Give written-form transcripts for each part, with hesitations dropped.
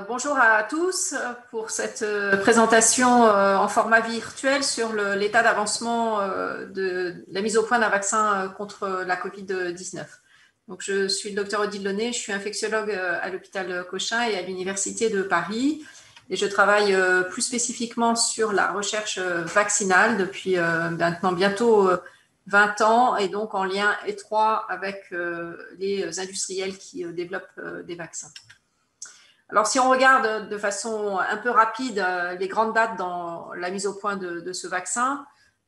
Bonjour à tous pour cette présentation en format virtuel sur l'état d'avancement de la mise au point d'un vaccin contre la Covid-19. Donc, je suis le docteur Odile Launay, je suis infectiologue à l'hôpital Cochin et à l'Université de Paris. Et je travaille plus spécifiquement sur la recherche vaccinale depuis maintenant bientôt 20 ans et donc en lien étroit avec les industriels qui développent des vaccins. Alors, si on regarde de façon un peu rapide les grandes dates dans la mise au point de ce vaccin,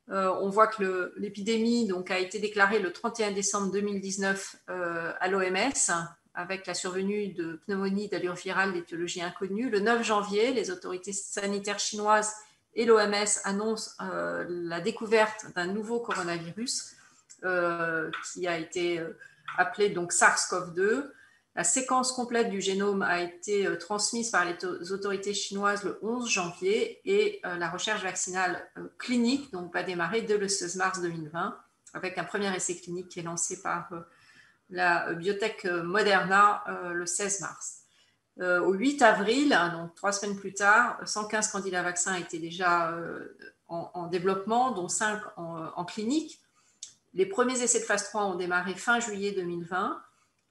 on voit que l'épidémie a été déclarée le 31 décembre 2019 à l'OMS avec la survenue de pneumonie d'allure virale d'étiologie inconnue. Le 9 janvier, les autorités sanitaires chinoises et l'OMS annoncent la découverte d'un nouveau coronavirus qui a été appelé donc SARS-CoV-2. La séquence complète du génome a été transmise par les autorités chinoises le 11 janvier et la recherche vaccinale clinique va démarrer dès le 16 mars 2020 avec un premier essai clinique qui est lancé par la biotech Moderna le 16 mars. Au 8 avril, donc 3 semaines plus tard, 115 candidats vaccins étaient déjà en développement, dont 5 en clinique. Les premiers essais de phase 3 ont démarré fin juillet 2020.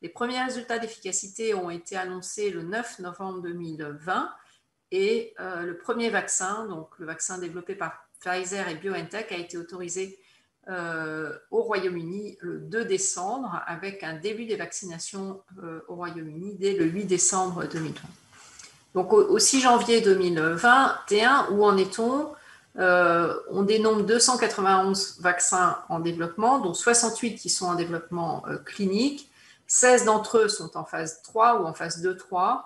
Les premiers résultats d'efficacité ont été annoncés le 9 novembre 2020 et le premier vaccin, donc le vaccin développé par Pfizer et BioNTech, a été autorisé au Royaume-Uni le 2 décembre avec un début des vaccinations au Royaume-Uni dès le 8 décembre 2020. Donc au 6 janvier 2021, où en est-on ? On dénombre 291 vaccins en développement, dont 68 qui sont en développement clinique. 16 d'entre eux sont en phase 3 ou en phase 2-3.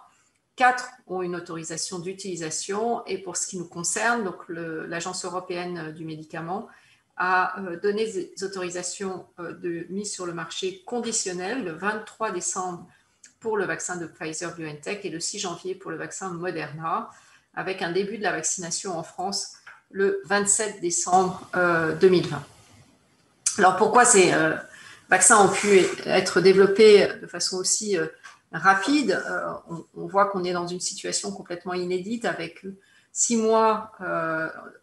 4 ont une autorisation d'utilisation. Et pour ce qui nous concerne, donc l'Agence européenne du médicament a donné des autorisations de mise sur le marché conditionnelles le 23 décembre pour le vaccin de Pfizer-BioNTech et le 6 janvier pour le vaccin Moderna, avec un début de la vaccination en France le 27 décembre 2020. Alors pourquoi ces vaccins ont pu être développés de façon aussi rapide? On voit qu'on est dans une situation complètement inédite avec 6 mois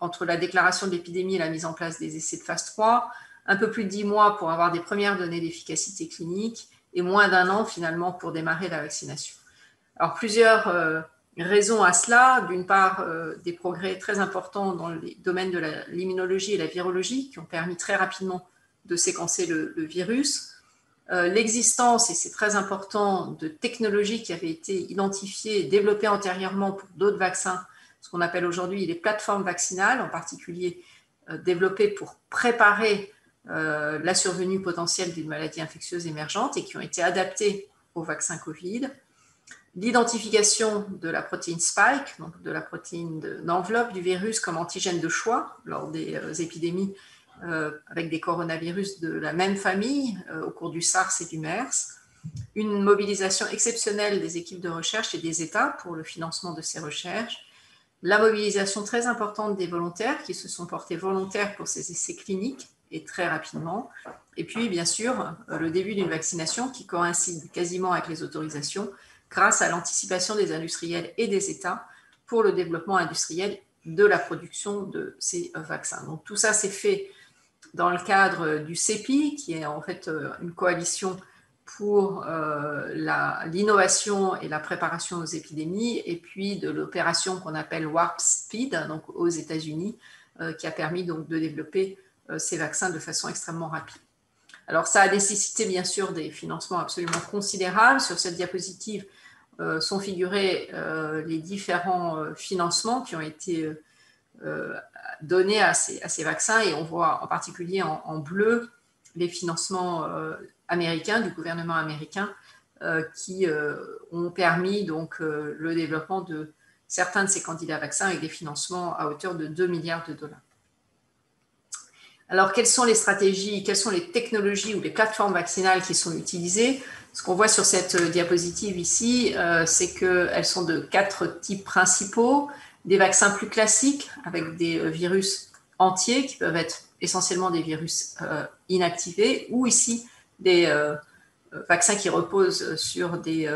entre la déclaration de l'épidémie et la mise en place des essais de phase 3, un peu plus de 10 mois pour avoir des premières données d'efficacité clinique et moins d'1 an finalement pour démarrer la vaccination. Alors plusieurs raisons à cela. D'une part, des progrès très importants dans les domaines de l'immunologie et la virologie qui ont permis très rapidement de séquencer le virus. L'existence, et c'est très important, de technologies qui avaient été identifiées et développées antérieurement pour d'autres vaccins, ce qu'on appelle aujourd'hui les plateformes vaccinales, en particulier développées pour préparer la survenue potentielle d'une maladie infectieuse émergente et qui ont été adaptées au vaccin Covid. L'identification de la protéine spike, donc de la protéine d'enveloppe du virus comme antigène de choix lors des épidémies avec des coronavirus de la même famille au cours du SARS et du MERS, une mobilisation exceptionnelle des équipes de recherche et des États pour le financement de ces recherches, la mobilisation très importante des volontaires qui se sont portés volontaires pour ces essais cliniques et très rapidement, et puis bien sûr le début d'une vaccination qui coïncide quasiment avec les autorisations grâce à l'anticipation des industriels et des États pour le développement industriel de la production de ces vaccins. Donc tout ça s'est fait dans le cadre du CEPI, qui est en fait une coalition pour l'innovation et la préparation aux épidémies, et puis de l'opération qu'on appelle Warp Speed, donc aux États-Unis, qui a permis donc de développer ces vaccins de façon extrêmement rapide. Alors ça a nécessité bien sûr des financements absolument considérables. Sur cette diapositive sont figurés les différents financements qui ont été donnés à ces vaccins, et on voit en particulier en bleu les financements américains, du gouvernement américain, qui ont permis donc le développement de certains de ces candidats vaccins avec des financements à hauteur de 2 milliards de dollars. Alors, quelles sont les stratégies, quelles sont les technologies ou les plateformes vaccinales qui sont utilisées? Ce qu'on voit sur cette diapositive ici, c'est qu'elles sont de 4 types principaux. Des vaccins plus classiques avec des virus entiers qui peuvent être essentiellement des virus inactivés, ou ici des vaccins qui reposent sur des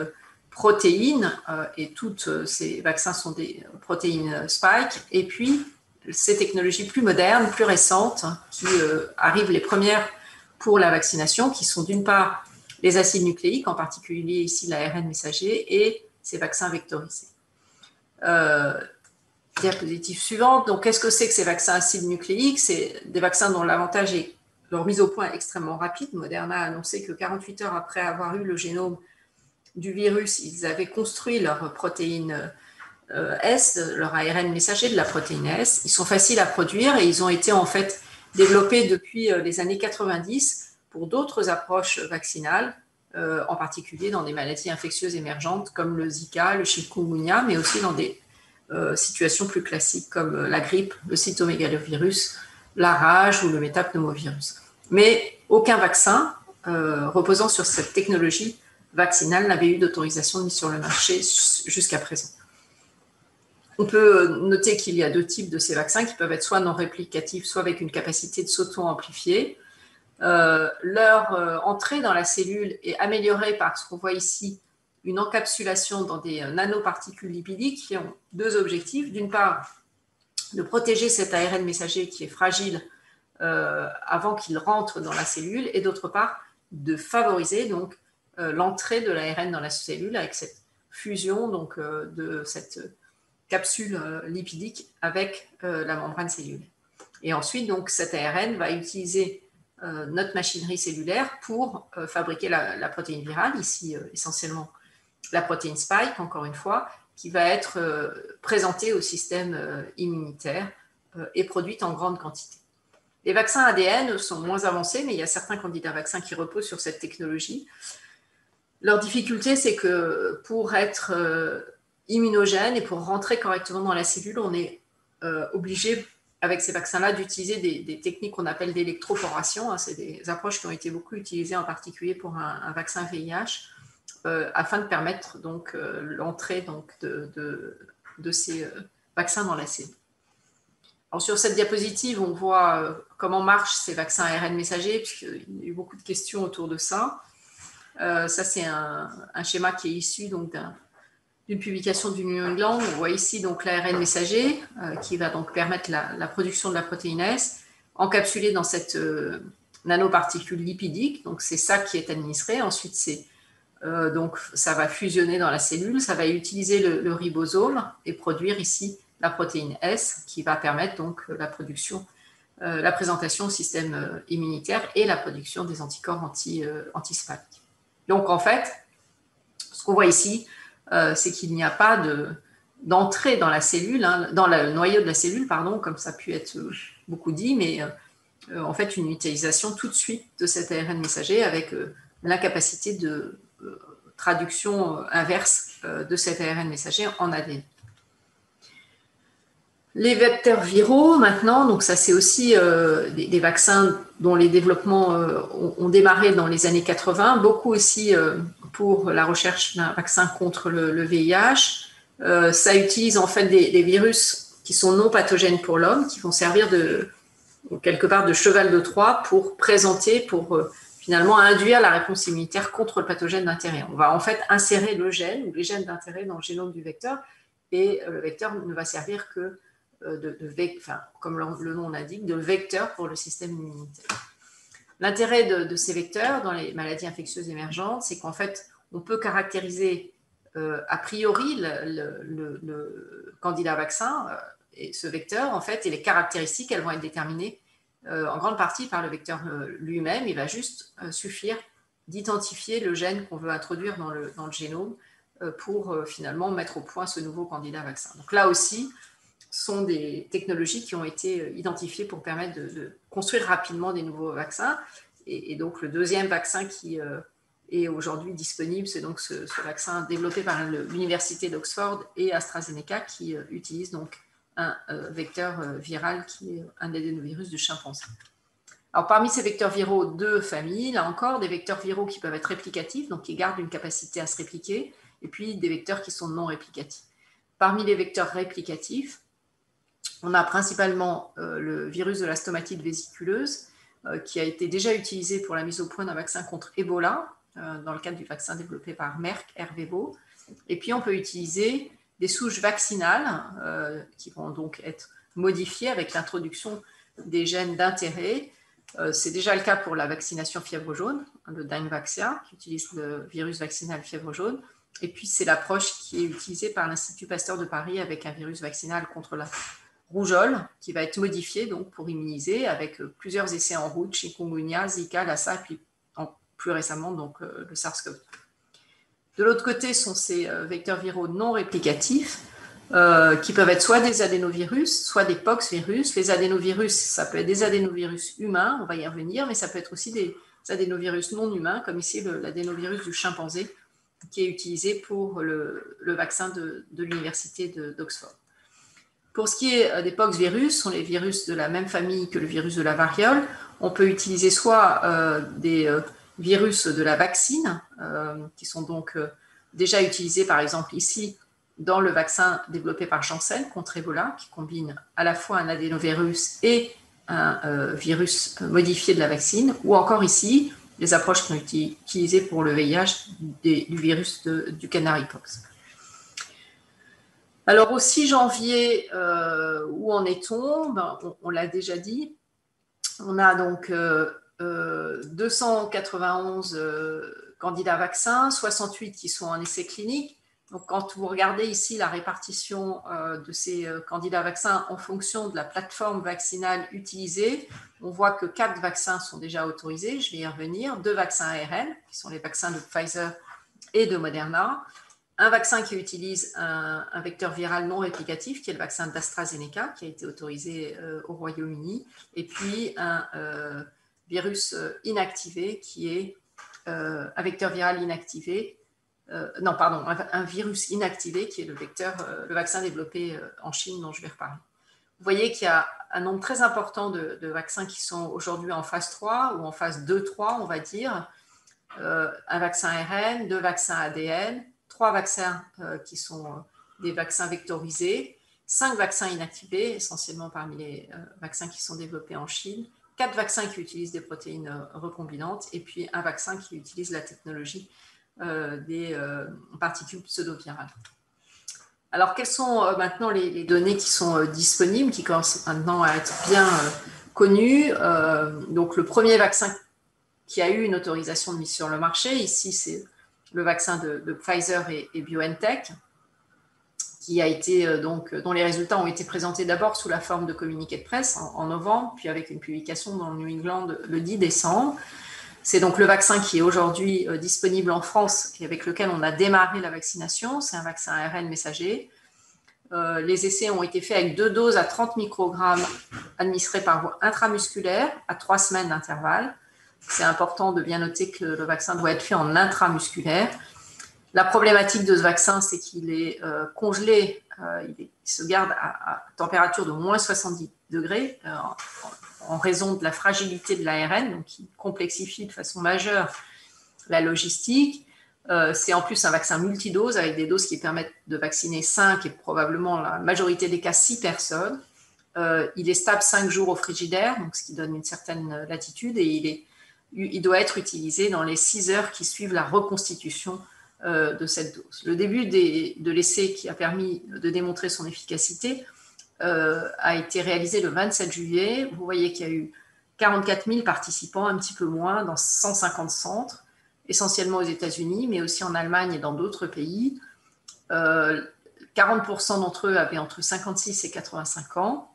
protéines, et toutes ces vaccins sont des protéines spike, et puis ces technologies plus modernes, plus récentes, qui arrivent les premières pour la vaccination, qui sont d'une part les acides nucléiques, en particulier ici l'ARN messager, et ces vaccins vectorisés. Diapositive suivante. Donc, qu'est-ce que c'est que ces vaccins acides nucléiques? C'est des vaccins dont l'avantage est leur mise au point extrêmement rapide. Moderna a annoncé que 48 heures après avoir eu le génome du virus, ils avaient construit leur protéine S, leur ARN messager de la protéine S. Ils sont faciles à produire et ils ont été en fait développés depuis les années 90 pour d'autres approches vaccinales, en particulier dans des maladies infectieuses émergentes comme le Zika, le chikungunya, mais aussi dans des situations plus classiques comme la grippe, le cytomégalovirus, la rage ou le métapneumovirus. Mais aucun vaccin reposant sur cette technologie vaccinale n'avait eu d'autorisation de mise sur le marché jusqu'à présent. On peut noter qu'il y a deux types de ces vaccins qui peuvent être soit non réplicatifs, soit avec une capacité de s'auto-amplifier. Leur entrée dans la cellule est améliorée par ce qu'on voit ici, une encapsulation dans des nanoparticules lipidiques qui ont deux objectifs. D'une part, de protéger cet ARN messager qui est fragile avant qu'il rentre dans la cellule, et d'autre part, de favoriser donc l'entrée de l'ARN dans la cellule avec cette fusion donc, de cette capsule lipidique avec la membrane cellulaire. Et ensuite, donc, cet ARN va utiliser notre machinerie cellulaire pour fabriquer la protéine virale, ici essentiellement la protéine spike, encore une fois, qui va être présentée au système immunitaire et produite en grande quantité. Les vaccins ADN sont moins avancés, mais il y a certains candidats vaccins qui reposent sur cette technologie. Leur difficulté, c'est que pour être immunogène et pour rentrer correctement dans la cellule, on est obligé, avec ces vaccins-là, d'utiliser des techniques qu'on appelle d'électroporation. C'est des approches qui ont été beaucoup utilisées, en particulier pour un vaccin VIH, afin de permettre donc l'entrée donc, de ces vaccins dans la cellule. Alors, sur cette diapositive, on voit comment marchent ces vaccins ARN messagers, puisqu'il y a eu beaucoup de questions autour de ça. Ça, c'est un schéma qui est issu donc, d'une publication du New England. On voit ici donc l'ARN messager qui va donc permettre la production de la protéine S, encapsulée dans cette nanoparticule lipidique. Donc, c'est ça qui est administré. Ensuite, donc, ça va fusionner dans la cellule, ça va utiliser le ribosome et produire ici la protéine S qui va permettre donc la production, la présentation au système immunitaire et la production des anticorps anti-spike. Donc en fait, ce qu'on voit ici, c'est qu'il n'y a pas d'entrée dans la cellule, dans le noyau de la cellule, pardon, comme ça a pu être beaucoup dit, mais en fait une utilisation tout de suite de cet ARN messager avec la capacité de traduction inverse de cet ARN messager en ADN. Les vecteurs viraux, maintenant, donc ça c'est aussi des vaccins dont les développements ont démarré dans les années 80, beaucoup aussi pour la recherche d'un vaccin contre le VIH. Ça utilise en fait des virus qui sont non pathogènes pour l'homme, qui vont servir quelque part de cheval de Troie pour présenter, pour finalement induire la réponse immunitaire contre le pathogène d'intérêt. On va en fait insérer le gène ou les gènes d'intérêt dans le génome du vecteur, et le vecteur ne va servir que comme le nom l'indique, de vecteur pour le système immunitaire. L'intérêt de ces vecteurs dans les maladies infectieuses émergentes, c'est qu'en fait, on peut caractériser a priori le candidat vaccin et ce vecteur, en fait, et les caractéristiques, elles vont être déterminées en grande partie par le vecteur lui-même. Il va juste suffire d'identifier le gène qu'on veut introduire dans le génome pour finalement mettre au point ce nouveau candidat vaccin. Donc là aussi, sont des technologies qui ont été identifiées pour permettre de construire rapidement des nouveaux vaccins. Et donc, le deuxième vaccin qui est aujourd'hui disponible, c'est donc ce vaccin développé par l'Université d'Oxford et AstraZeneca qui utilise donc un vecteur viral qui est un adénovirus du chimpanzé. Alors, parmi ces vecteurs viraux, deux familles, là encore, des vecteurs viraux qui peuvent être réplicatifs, donc qui gardent une capacité à se répliquer, et puis des vecteurs qui sont non réplicatifs. Parmi les vecteurs réplicatifs, on a principalement le virus de la stomatite vésiculeuse qui a été déjà utilisé pour la mise au point d'un vaccin contre Ebola dans le cadre du vaccin développé par Merck, Ervebo. Et puis, on peut utiliser des souches vaccinales qui vont donc être modifiées avec l'introduction des gènes d'intérêt. C'est déjà le cas pour la vaccination fièvre jaune, le Dengvaxia, qui utilise le virus vaccinal fièvre jaune. Et puis, c'est l'approche qui est utilisée par l'Institut Pasteur de Paris avec un virus vaccinal contre la rougeole, qui va être modifié donc, pour immuniser, avec plusieurs essais en route, chikungunya, Zika, Lassa, et puis plus récemment donc, le SARS-CoV-2. De l'autre côté sont ces vecteurs viraux non réplicatifs, qui peuvent être soit des adénovirus, soit des poxvirus. Les adénovirus, ça peut être des adénovirus humains, on va y revenir, mais ça peut être aussi des adénovirus non humains, comme ici l'adénovirus du chimpanzé, qui est utilisé pour le vaccin de l'université d'Oxford. Pour ce qui est des poxvirus, ce sont les virus de la même famille que le virus de la variole. On peut utiliser soit des virus de la vaccine, qui sont donc déjà utilisés, par exemple ici, dans le vaccin développé par Janssen contre Ebola, qui combine à la fois un adénovirus et un virus modifié de la vaccine, ou encore ici, les approches qui sont utilisées pour le VIH du virus du canarypox. Alors, au 6 janvier, où en est-on? On l'a déjà dit. On a donc 291 candidats vaccins, 68 qui sont en essai clinique. Donc, quand vous regardez ici la répartition de ces candidats vaccins en fonction de la plateforme vaccinale utilisée, on voit que 4 vaccins sont déjà autorisés, je vais y revenir, 2 vaccins ARN, qui sont les vaccins de Pfizer et de Moderna, un vaccin qui utilise un vecteur viral non réplicatif, qui est le vaccin d'AstraZeneca, qui a été autorisé au Royaume-Uni, et puis un virus inactivé, qui est un vecteur viral inactivé, un virus inactivé qui est le vaccin développé en Chine dont je vais reparler. Vous voyez qu'il y a un nombre très important de vaccins qui sont aujourd'hui en phase 3 ou en phase 2-3, on va dire. Un vaccin ARN, 2 vaccins ADN, 3 vaccins qui sont des vaccins vectorisés, 5 vaccins inactivés, essentiellement parmi les vaccins qui sont développés en Chine, 4 vaccins qui utilisent des protéines recombinantes et puis un vaccin qui utilise la technologie des particules pseudo-virales. Alors, quelles sont maintenant les données qui sont disponibles, qui commencent maintenant à être bien connues? Donc, le premier vaccin qui a eu une autorisation de mise sur le marché, ici, c'est le vaccin de Pfizer et BioNTech, qui a été, dont les résultats ont été présentés d'abord sous la forme de communiqué de presse en novembre, puis avec une publication dans le New England le 10 décembre. C'est donc le vaccin qui est aujourd'hui disponible en France et avec lequel on a démarré la vaccination. C'est un vaccin ARN messager. Les essais ont été faits avec 2 doses à 30 microgrammes administrées par voie intramusculaire à 3 semaines d'intervalle. C'est important de bien noter que le vaccin doit être fait en intramusculaire. La problématique de ce vaccin, c'est qu'il est congelé, il se garde à température de moins 70 degrés en raison de la fragilité de l'ARN, donc qui complexifie de façon majeure la logistique. C'est en plus un vaccin multidose avec des doses qui permettent de vacciner 5 et probablement la majorité des cas 6 personnes. Il est stable 5 jours au frigidaire, donc ce qui donne une certaine latitude, et il doit être utilisé dans les 6 heures qui suivent la reconstitution de cette dose. Le début de l'essai qui a permis de démontrer son efficacité a été réalisé le 27 juillet. Vous voyez qu'il y a eu 44 000 participants, un petit peu moins, dans 150 centres, essentiellement aux États-Unis, mais aussi en Allemagne et dans d'autres pays. 40% d'entre eux avaient entre 56 et 85 ans.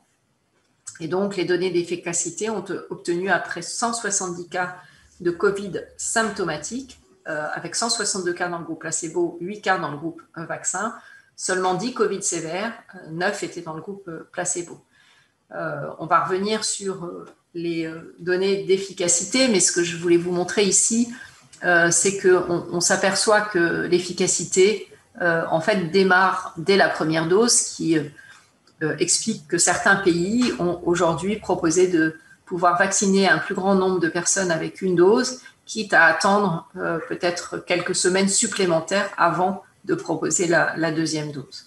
Et donc, les données d'efficacité ont obtenu après 170 cas de Covid symptomatiques, avec 162 cas dans le groupe placebo, 8 cas dans le groupe vaccin, seulement 10 Covid sévères, 9 étaient dans le groupe placebo. On va revenir sur les données d'efficacité, mais ce que je voulais vous montrer ici, c'est qu'on s'aperçoit que l'efficacité, en fait, démarre dès la première dose, qui explique que certains pays ont aujourd'hui proposé de pouvoir vacciner un plus grand nombre de personnes avec une dose, quitte à attendre peut-être quelques semaines supplémentaires avant de proposer la deuxième dose.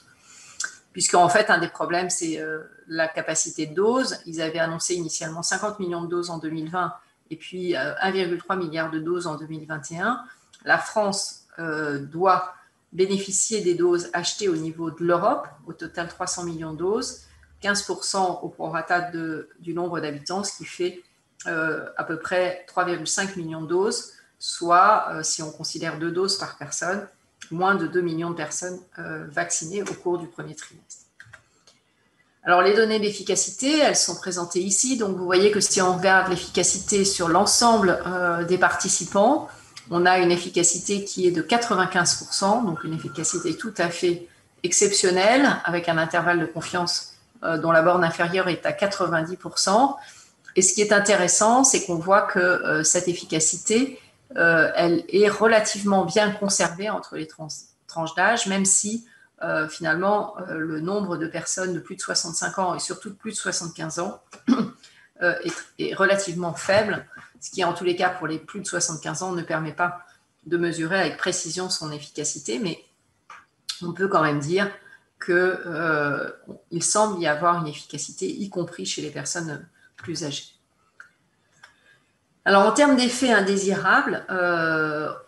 Puisqu'en fait, un des problèmes, c'est la capacité de dose. Ils avaient annoncé initialement 50 millions de doses en 2020 et puis 1,3 milliard de doses en 2021. La France doit bénéficié des doses achetées au niveau de l'Europe, au total 300 millions de doses, 15% au prorata du nombre d'habitants, ce qui fait à peu près 3,5 millions de doses, soit, si on considère 2 doses par personne, moins de 2 millions de personnes vaccinées au cours du premier trimestre. Alors, les données d'efficacité, elles sont présentées ici. Donc, vous voyez que si on regarde l'efficacité sur l'ensemble des participants, on a une efficacité qui est de 95%, donc une efficacité tout à fait exceptionnelle, avec un intervalle de confiance dont la borne inférieure est à 90%. Et ce qui est intéressant, c'est qu'on voit que cette efficacité, elle est relativement bien conservée entre les tranches d'âge, même si finalement le nombre de personnes de plus de 65 ans et surtout de plus de 75 ans est relativement faible, ce qui en tous les cas pour les plus de 75 ans ne permet pas de mesurer avec précision son efficacité, mais on peut quand même dire qu'il semble y avoir une efficacité, y compris chez les personnes plus âgées. Alors, en termes d'effets indésirables,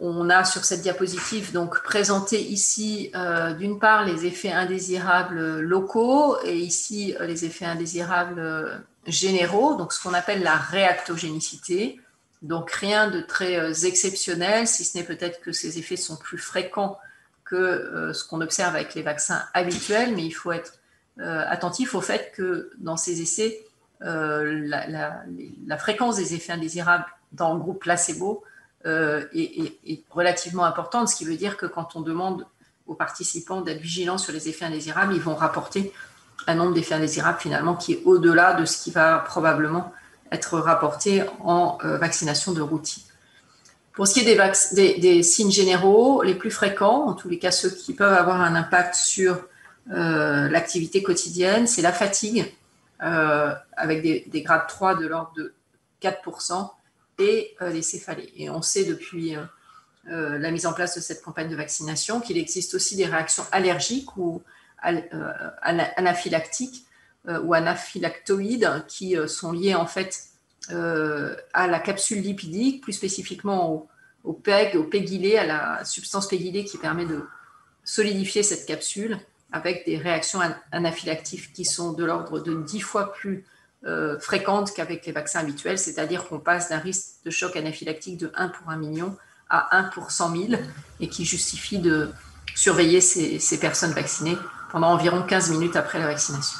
on a sur cette diapositive donc présenté ici d'une part les effets indésirables locaux et ici les effets indésirables généraux, donc ce qu'on appelle la réactogénicité. Donc, rien de très exceptionnel, si ce n'est peut-être que ces effets sont plus fréquents que ce qu'on observe avec les vaccins habituels, mais il faut être attentif au fait que dans ces essais, la fréquence des effets indésirables dans le groupe placebo est relativement importante, ce qui veut dire que quand on demande aux participants d'être vigilants sur les effets indésirables, ils vont rapporter un nombre d'effets indésirables finalement qui est au-delà de ce qui va probablement être rapporté en vaccination de routine. Pour ce qui est des signes généraux, les plus fréquents, en tous les cas ceux qui peuvent avoir un impact sur l'activité quotidienne, c'est la fatigue, avec des grades 3 de l'ordre de 4% et les céphalées. Et on sait depuis la mise en place de cette campagne de vaccination qu'il existe aussi des réactions allergiques ou anaphylactiques ou anaphylactoïdes qui sont liées en fait à la capsule lipidique, plus spécifiquement au PEG, au pegylé, à la substance pegylée qui permet de solidifier cette capsule, avec des réactions anaphylactiques qui sont de l'ordre de 10 fois plus fréquentes qu'avec les vaccins habituels, c'est-à-dire qu'on passe d'un risque de choc anaphylactique de 1 pour 1 million à 1 pour 100 000 et qui justifie de surveiller ces personnes vaccinées pendant environ 15 minutes après la vaccination.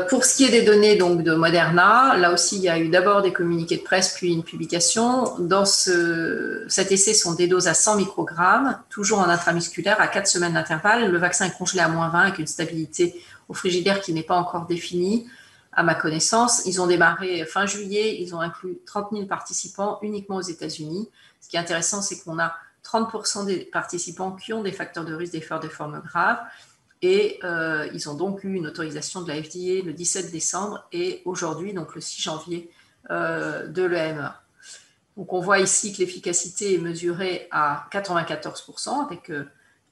Pour ce qui est des données donc, de Moderna, là aussi, il y a eu d'abord des communiqués de presse, puis une publication. Dans cet essai sont des doses à 100 microgrammes, toujours en intramusculaire, à 4 semaines d'intervalle. Le vaccin est congelé à -20 avec une stabilité au frigidaire qui n'est pas encore définie, à ma connaissance. Ils ont démarré fin juillet, ils ont inclus 30 000 participants uniquement aux États-Unis. Ce qui est intéressant, c'est qu'on a 30% des participants qui ont des facteurs de risque de faire des formes graves. Et ils ont donc eu une autorisation de la FDA le 17 décembre et aujourd'hui, donc le 6 janvier, de l'EMA. Donc on voit ici que l'efficacité est mesurée à 94%, avec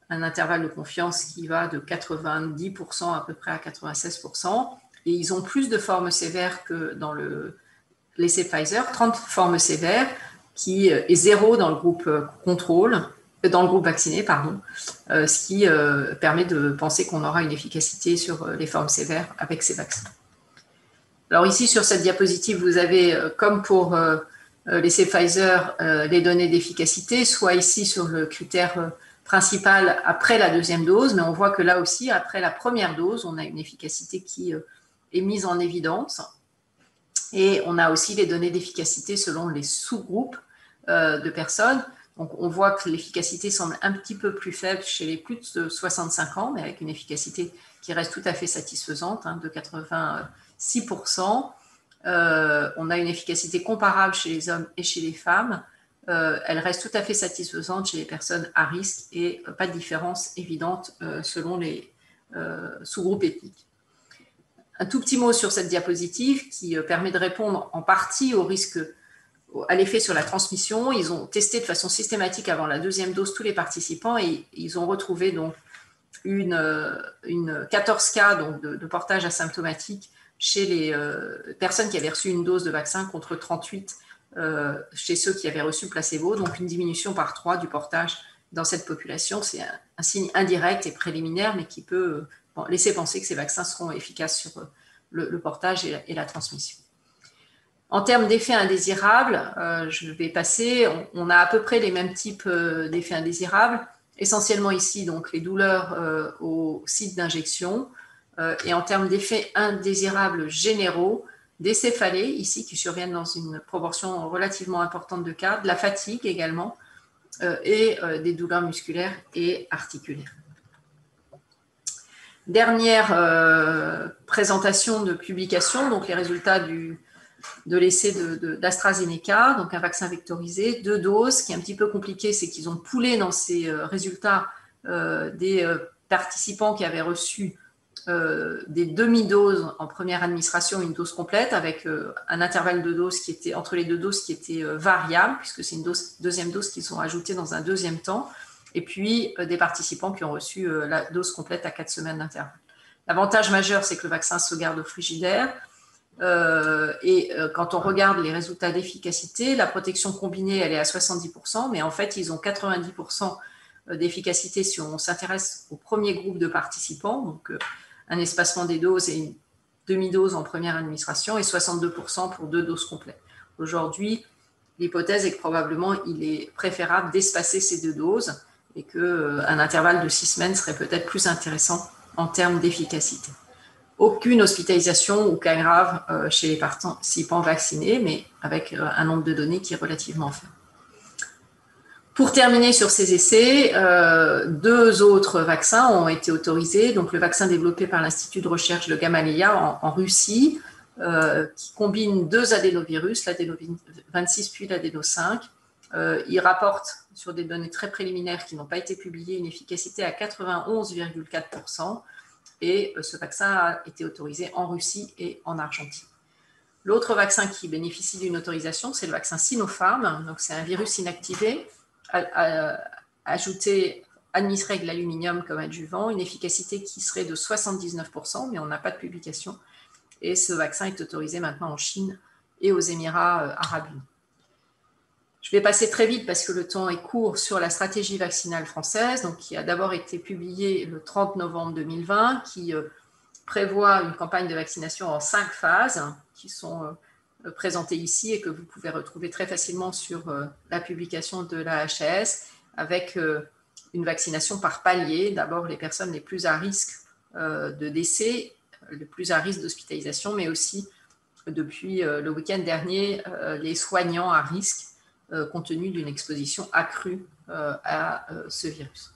un intervalle de confiance qui va de 90% à peu près à 96%. Et ils ont plus de formes sévères que dans l'essai Pfizer, 30 formes sévères, qui est 0 dans le groupe contrôle, dans le groupe vacciné, pardon, ce qui permet de penser qu'on aura une efficacité sur les formes sévères avec ces vaccins. Alors ici, sur cette diapositive, vous avez, comme pour l'essai Pfizer, les données d'efficacité, soit ici sur le critère principal après la deuxième dose, mais on voit que là aussi, après la première dose, on a une efficacité qui est mise en évidence. Et on a aussi les données d'efficacité selon les sous-groupes de personnes. Donc, on voit que l'efficacité semble un petit peu plus faible chez les plus de 65 ans, mais avec une efficacité qui reste tout à fait satisfaisante, de 86%. On a une efficacité comparable chez les hommes et chez les femmes. Elle reste tout à fait satisfaisante chez les personnes à risque et pas de différence évidente selon les sous-groupes ethniques. Un tout petit mot sur cette diapositive qui permet de répondre en partie au risque à l'effet sur la transmission. Ils ont testé de façon systématique avant la deuxième dose tous les participants et ils ont retrouvé donc une 14 cas donc, de portage asymptomatique chez les personnes qui avaient reçu une dose de vaccin contre 38 chez ceux qui avaient reçu le placebo, donc une diminution par 3 du portage dans cette population, c'est un signe indirect et préliminaire, mais qui peut laisser penser que ces vaccins seront efficaces sur le portage et la transmission. En termes d'effets indésirables, je vais passer, on a à peu près les mêmes types d'effets indésirables, essentiellement ici, donc les douleurs au site d'injection, et en termes d'effets indésirables généraux, des céphalées, ici, qui surviennent dans une proportion relativement importante de cas, de la fatigue également, et des douleurs musculaires et articulaires. Dernière présentation de publication, donc les résultats de l'essai d'AstraZeneca, donc un vaccin vectorisé, 2 doses. Ce qui est un petit peu compliqué, c'est qu'ils ont poolé dans ces résultats des participants qui avaient reçu des demi-doses en première administration, une dose complète, avec un intervalle de dose qui était entre les 2 doses qui était variable, puisque c'est une deuxième dose qu'ils sont ajoutées dans un deuxième temps, et puis des participants qui ont reçu la dose complète à 4 semaines d'intervalle. L'avantage majeur, c'est que le vaccin se garde au frigidaire, quand on regarde les résultats d'efficacité, la protection combinée, elle est à 70%, mais en fait, ils ont 90% d'efficacité si on s'intéresse au premier groupe de participants, donc un espacement des doses et une demi-dose en première administration, et 62% pour 2 doses complètes. Aujourd'hui, l'hypothèse est que probablement il est préférable d'espacer ces 2 doses et qu'un intervalle de 6 semaines serait peut-être plus intéressant en termes d'efficacité. Aucune hospitalisation ou cas grave chez les participants vaccinés, mais avec un nombre de données qui est relativement faible. Pour terminer sur ces essais, 2 autres vaccins ont été autorisés. Donc le vaccin développé par l'Institut de recherche de Gamaleya en Russie, qui combine 2 adénovirus, l'adénovine 26 puis l'adéno 5. Il rapporte sur des données très préliminaires qui n'ont pas été publiées une efficacité à 91,4%. Et ce vaccin a été autorisé en Russie et en Argentine. L'autre vaccin qui bénéficie d'une autorisation, c'est le vaccin Sinopharm. Donc, c'est un virus inactivé, administré avec l'aluminium comme adjuvant, une efficacité qui serait de 79%, mais on n'a pas de publication. Et ce vaccin est autorisé maintenant en Chine et aux Émirats arabes unis. Je vais passer très vite parce que le temps est court sur la stratégie vaccinale française, donc qui a d'abord été publiée le 30 novembre 2020, qui prévoit une campagne de vaccination en 5 phases qui sont présentées ici et que vous pouvez retrouver très facilement sur la publication de la HAS, avec une vaccination par palier. D'abord les personnes les plus à risque de décès, les plus à risque d'hospitalisation, mais aussi depuis le week-end dernier, les soignants à risque compte tenu d'une exposition accrue à ce virus.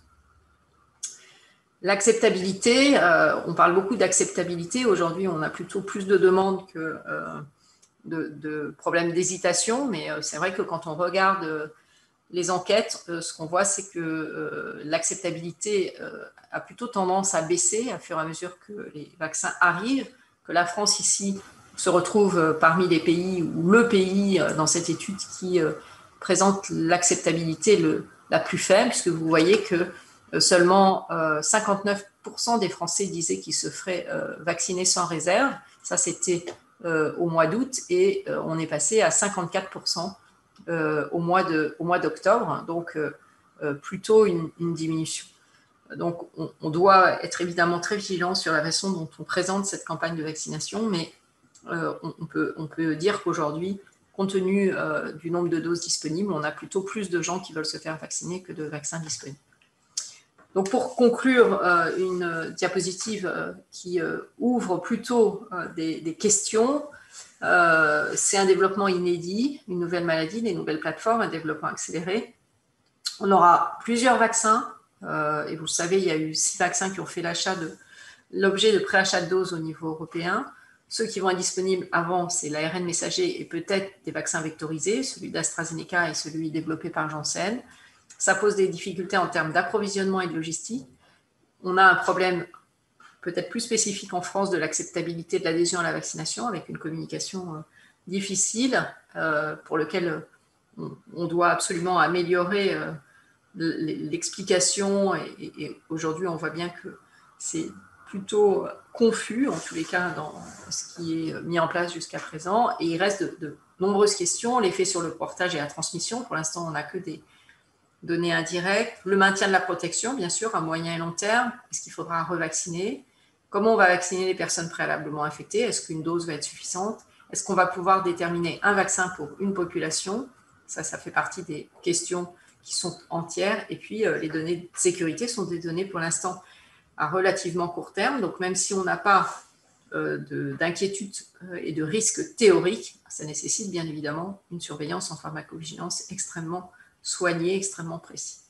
L'acceptabilité, on parle beaucoup d'acceptabilité. Aujourd'hui, on a plutôt plus de demandes que de problèmes d'hésitation, mais c'est vrai que quand on regarde les enquêtes, ce qu'on voit, c'est que l'acceptabilité a plutôt tendance à baisser à fur et à mesure que les vaccins arrivent, que la France ici se retrouve parmi les pays, ou le pays dans cette étude qui présente l'acceptabilité la plus faible, puisque vous voyez que seulement 59% des Français disaient qu'ils se feraient vacciner sans réserve. Ça, c'était au mois d'août, et on est passé à 54% au mois d'octobre, donc plutôt une diminution. Donc, on doit être évidemment très vigilant sur la façon dont on présente cette campagne de vaccination, mais on peut dire qu'aujourd'hui, compte tenu du nombre de doses disponibles, on a plutôt plus de gens qui veulent se faire vacciner que de vaccins disponibles. Donc, pour conclure, une diapositive qui ouvre plutôt des questions. C'est un développement inédit, une nouvelle maladie, des nouvelles plateformes, un développement accéléré. On aura plusieurs vaccins, et vous le savez, il y a eu 6 vaccins qui ont fait l'objet de préachat de doses au niveau européen. Ceux qui vont être disponibles avant, c'est l'ARN messager et peut-être des vaccins vectorisés, celui d'AstraZeneca et celui développé par Janssen. Ça pose des difficultés en termes d'approvisionnement et de logistique. On a un problème peut-être plus spécifique en France de l'acceptabilité de l'adhésion à la vaccination, avec une communication difficile pour lequel on doit absolument améliorer l'explication. Et aujourd'hui, on voit bien que c'est plutôt confus, en tous les cas, dans ce qui est mis en place jusqu'à présent. Et il reste de nombreuses questions, l'effet sur le portage et la transmission. Pour l'instant, on n'a que données indirectes, le maintien de la protection, bien sûr, à moyen et long terme. Est-ce qu'il faudra revacciner? Comment on va vacciner les personnes préalablement infectées? Est-ce qu'une dose va être suffisante? Est-ce qu'on va pouvoir déterminer un vaccin pour une population? Ça fait partie des questions qui sont entières. Et puis, les données de sécurité sont des données pour l'instant à relativement court terme. Donc, même si on n'a pas d'inquiétude et de risque théorique, ça nécessite bien évidemment une surveillance en pharmacovigilance extrêmement soignée, extrêmement précise.